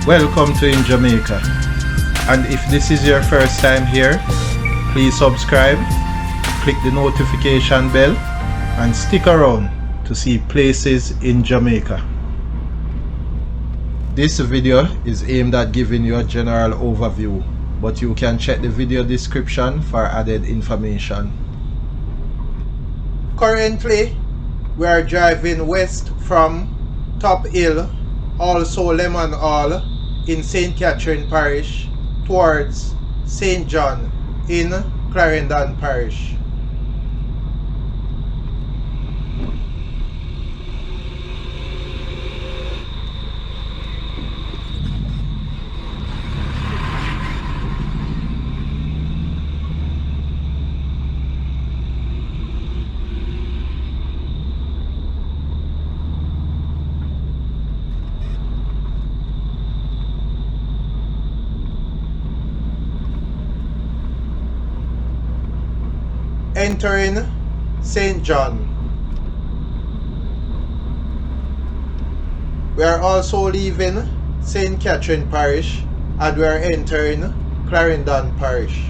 Welcome to In Jamaica. And if this is your first time here, please subscribe, click the notification bell, and stick around to see places in Jamaica. This video is aimed at giving you a general overview, but you can check the video description for added information. Currently, we are driving west from Top Hill, also Lemon Hall in St. Catherine Parish, towards St. John in Clarendon Parish. Entering St. John. We are also leaving St. Catherine Parish and we are entering Clarendon Parish.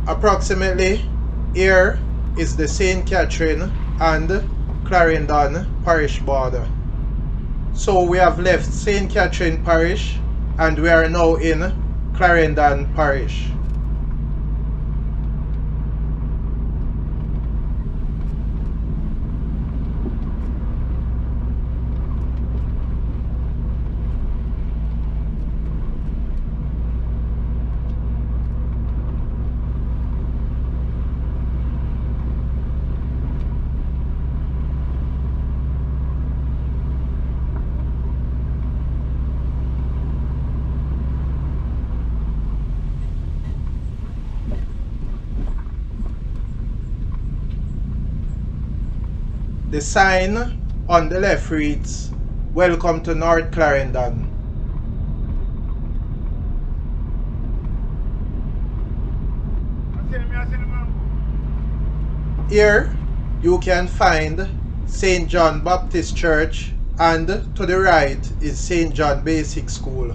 Approximately here is the St. Catherine and Clarendon Parish border. So we have left St. Catherine Parish and we are now in Clarendon Parish. The sign on the left reads, "Welcome to North Clarendon." Here you can find St. John Baptist Church and to the right is St. John Basic School.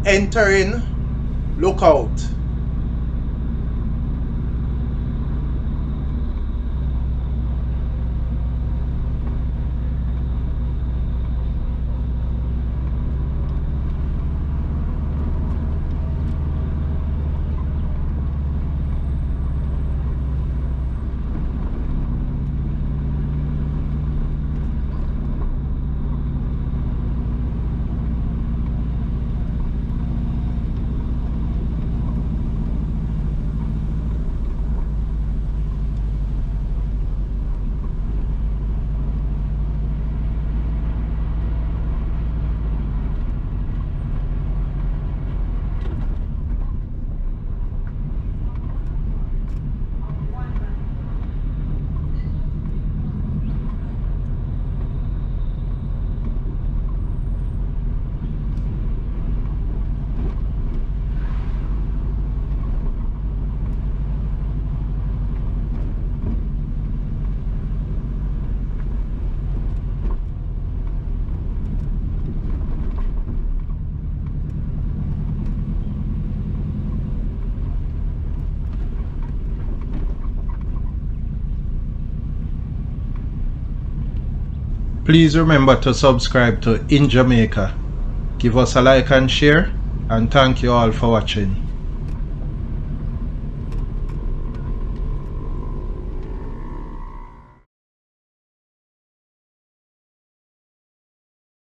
Entering Look out. Please remember to subscribe to In Jamaica. Give us a like and share, and thank you all for watching.